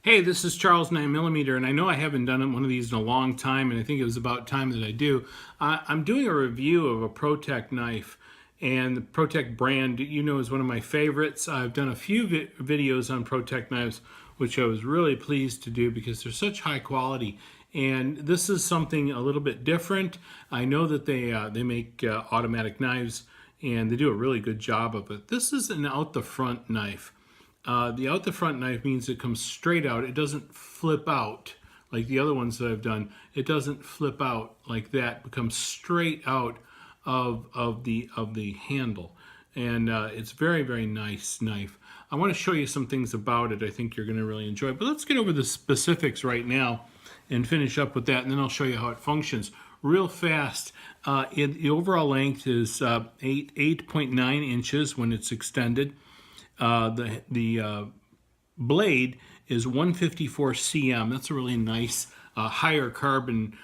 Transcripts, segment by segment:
Hey, this is Charles 9mm, and I know I haven't done one of these in a long time, and I think it was about time that I do. I'm doing a review of a Protech knife, and the Protech brand, is one of my favorites. I've done a few videos on Protech knives, which I was really pleased to do because they're such high quality. And this is something a little bit different. I know that they make automatic knives, and they do a really good job of it. This is an out the front knife. The out the front knife means it comes straight out. It doesn't flip out like the other ones that I've done. It doesn't flip out like that. It comes straight out of the handle, and it's very nice knife. I want to show you some things about it. I think you're going to really enjoy it. But let's get over the specifics right now and finish up with that, and then I'll show you how it functions real fast. The overall length is 8.9 inches when it's extended. The blade is 154 cm. That's a really nice higher carbon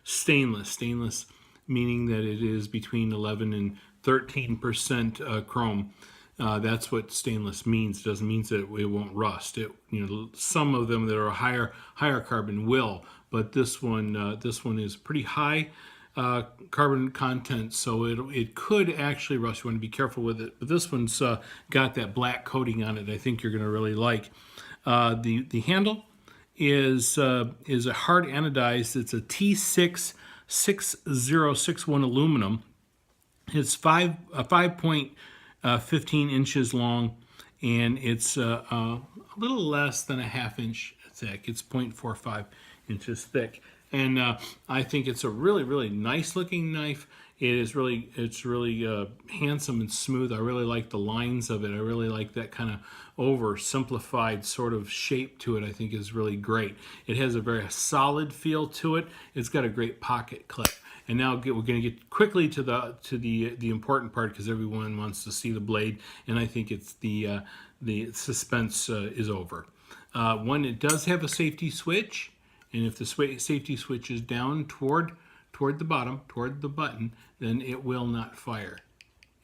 stainless. Stainless meaning that it is between 11 and 13% chrome. That's what stainless means. It doesn't mean that it won't rust. Some of them that are higher carbon will, but this one is pretty high carbon content, so it could actually rust. You want to be careful with it. But this one's got that black coating on it. I think you're going to really like. The handle is a hard anodized. It's a T6 6061 aluminum. It's 5.15 inches long, and it's a little less than a half inch thick. It's 0.45 inches thick. And I think it's a really nice looking knife. It's really handsome and smooth. I really like the lines of it. I really like that kind of oversimplified sort of shape to it. I think is really great. It has a very solid feel to it. It's got a great pocket clip. And now we're going to get quickly to the important part, because everyone wants to see the blade, and I think it's the suspense is over. One, it does have a safety switch. And if the safety switch is down toward the bottom, toward the button, then it will not fire.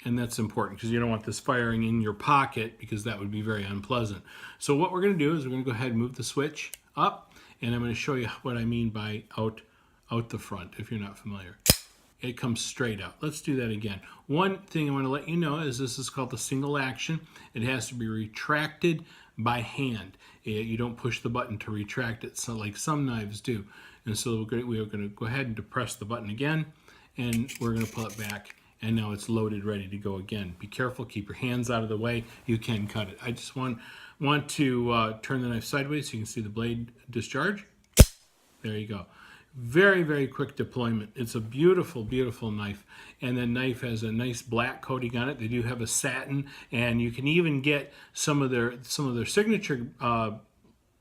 And that's important because you don't want this firing in your pocket, because that would be very unpleasant. So what we're going to do is we're going to go ahead and move the switch up, and I'm going to show you what I mean by out the front if you're not familiar. It comes straight out. Let's do that again. One thing I want to let you know is this is called the single action. It has to be retracted by hand. You don't push the button to retract it, so like some knives do. And so we are going to go ahead and depress the button again, and we're going to pull it back, and now it's loaded, ready to go again. Be careful, keep your hands out of the way. You can cut it. I just want to turn the knife sideways so you can see the blade discharge. There you go. Very quick deployment. It's a beautiful knife, and the knife has a nice black coating on it. They do have a satin, and you can even get some of their signature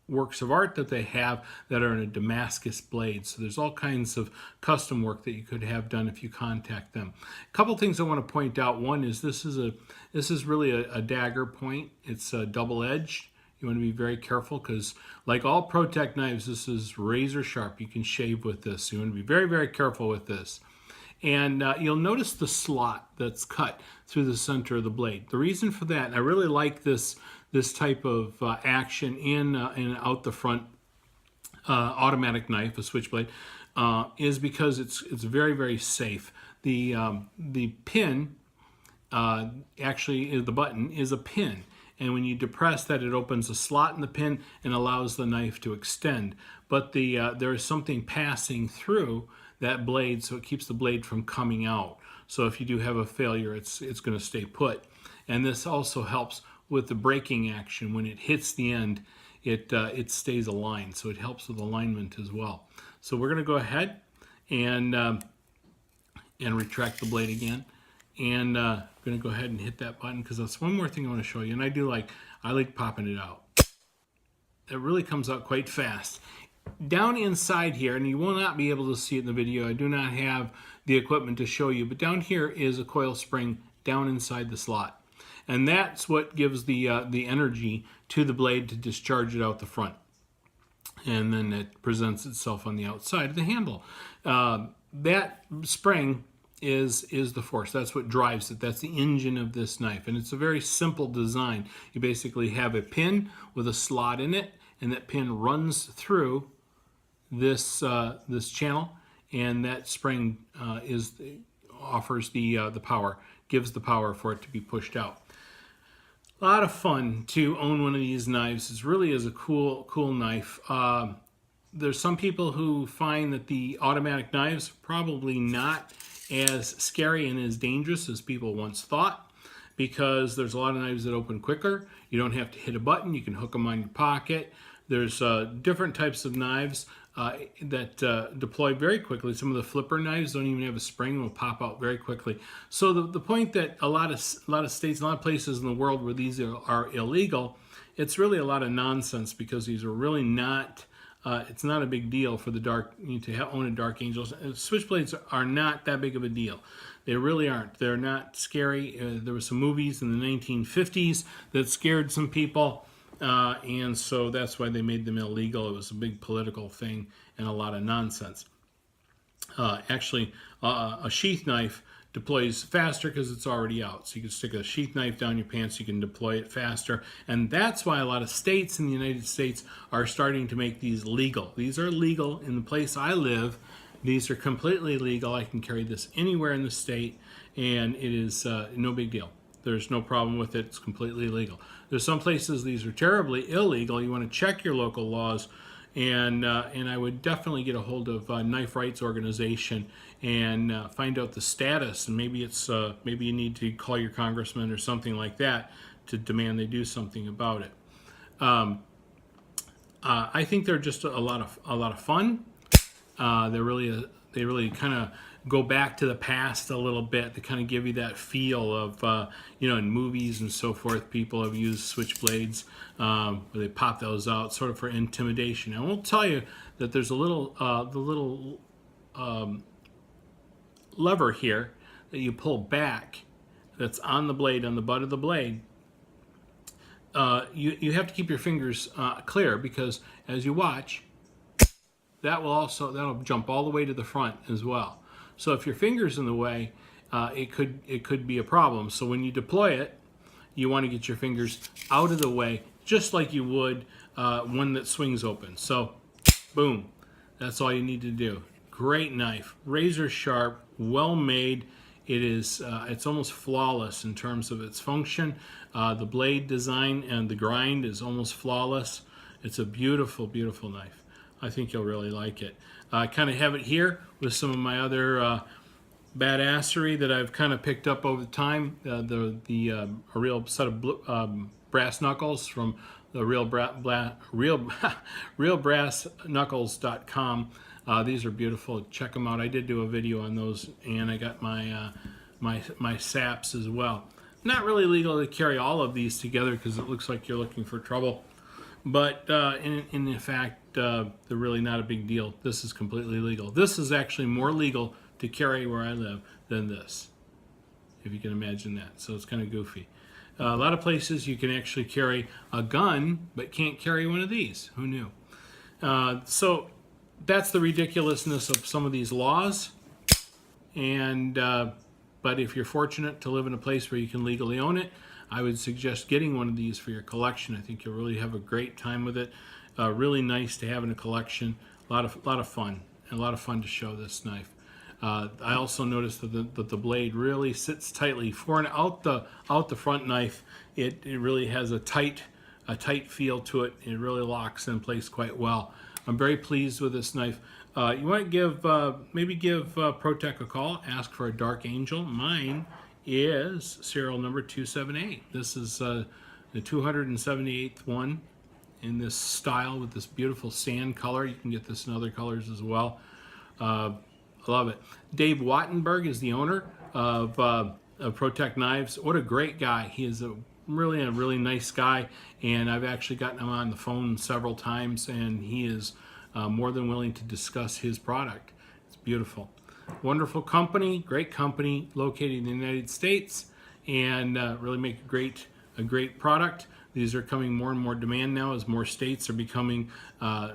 works of art that they have that are in a Damascus blade. So there's all kinds of custom work that you could have done if you contact them. A couple things I want to point out. One is this is really a dagger point. It's double-edged. You want to be very careful because, like all Protech knives, this is razor sharp. You can shave with this. You want to be very careful with this. And you'll notice the slot that's cut through the center of the blade. The reason for that, and I really like this type of action in an out the front automatic knife, a switchblade, is because it's very safe. The pin, actually the button, is a pin. And when you depress that, it opens a slot in the pin and allows the knife to extend. But there is something passing through that blade, so it keeps the blade from coming out. So if you do have a failure, it's going to stay put. And this also helps with the braking action. When it hits the end, it stays aligned. So it helps with alignment as well. So we're going to go ahead and retract the blade again. And I'm going to go ahead and hit that button because that's one more thing I want to show you. And I like popping it out. It really comes out quite fast. Down inside here, and you will not be able to see it in the video. I do not have the equipment to show you, but down here is a coil spring down inside the slot. And that's what gives the energy to the blade to discharge it out the front. And then it presents itself on the outside of the handle. That spring is the force. That's what drives it. That's the engine of this knife, and it's a very simple design. You basically have a pin with a slot in it, and that pin runs through this channel, and that spring offers the power, gives the power for it to be pushed out. A lot of fun to own one of these knives. It really is a cool knife. There's some people who find that the automatic knives probably not as scary and as dangerous as people once thought, because there's a lot of knives that open quicker. You don't have to hit a button. You can hook them on your pocket. There's different types of knives that deploy very quickly. Some of the flipper knives don't even have a spring and will pop out very quickly. So the point that a lot of states, a lot of places in the world where these are illegal, it's really a lot of nonsense, because these are really not. It's not a big deal for the own a Dark Angel. Switchblades are not that big of a deal. They really aren't. They're not scary. There were some movies in the 1950s that scared some people, and so that's why they made them illegal. It was a big political thing and a lot of nonsense. Actually, a sheath knife deploys faster because it's already out. So you can stick a sheath knife down your pants, you can deploy it faster. And that's why a lot of states in the United States are starting to make these legal. These are legal in the place I live. These are completely legal. I can carry this anywhere in the state, and it is no big deal. There's no problem with it. It's completely legal. There's some places these are terribly illegal. You want to check your local laws, and I would definitely get a hold of Knife Rights Organization and find out the status. And maybe it's maybe you need to call your congressman or something like that to demand they do something about it. I think they're just a lot of fun. They really kind of go back to the past a little bit. They kind of give you that feel of in movies and so forth. People have used switchblades where they pop those out sort of for intimidation. I won't tell you that there's a little lever here that you pull back that's on the blade, on the butt of the blade. You have to keep your fingers clear, because as you watch, that'll jump all the way to the front as well. So if your finger's in the way, it could be a problem. So when you deploy it, you want to get your fingers out of the way, just like you would one that swings open. So boom, that's all you need to do. Great knife, razor sharp, well made. It's almost flawless in terms of its function. The blade design and the grind is almost flawless. It's a beautiful, beautiful knife. I think you'll really like it. I kind of have it here with some of my other badassery that I've kind of picked up over time. A real set of brass knuckles from the realbrassknuckles.com. These are beautiful. Check them out. I did do a video on those, and I got my my saps as well. Not really legal to carry all of these together because it looks like you're looking for trouble, but in fact, they're really not a big deal. This is completely legal. This is actually more legal to carry where I live than this, if you can imagine that. So it's kind of goofy. A lot of places you can actually carry a gun, but can't carry one of these. Who knew? So that's the ridiculousness of some of these laws. And but if you're fortunate to live in a place where you can legally own it, I would suggest getting one of these for your collection. I think you'll really have a great time with it. Really nice to have in a collection. A lot of fun, and a lot of fun to show this knife. I also noticed that the blade really sits tightly. For an out the front knife, it really has a tight feel to it. It really locks in place quite well. I'm very pleased with this knife. You want to maybe give Protech a call. Ask for a Dark Angel. Mine is serial number 278. This is the 278th one in this style with this beautiful sand color. You can get this in other colors as well. I love it. Dave Wattenberg is the owner of Protech Knives. What a great guy. He is a really nice guy, and I've actually gotten him on the phone several times, and he is more than willing to discuss his product. It's beautiful. Wonderful company, great company, located in the United States, and really make a great product. These are coming more and more demand now as more states are becoming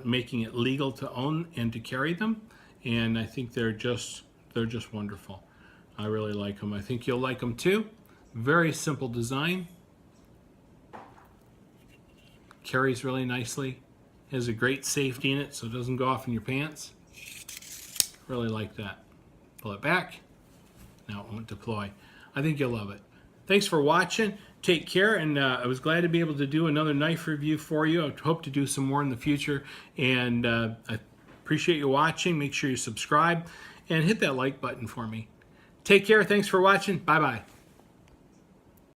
making it legal to own and to carry them, and I think they're just wonderful. I really like them. I think you'll like them too. Very simple design. Carries really nicely. Has a great safety in it so it doesn't go off in your pants. Really like that. Pull it back. Now it won't deploy. I think you'll love it. Thanks for watching. Take care, and I was glad to be able to do another knife review for you. I hope to do some more in the future, and I appreciate you watching. Make sure you subscribe and hit that like button for me. Take care. Thanks for watching. Bye-bye.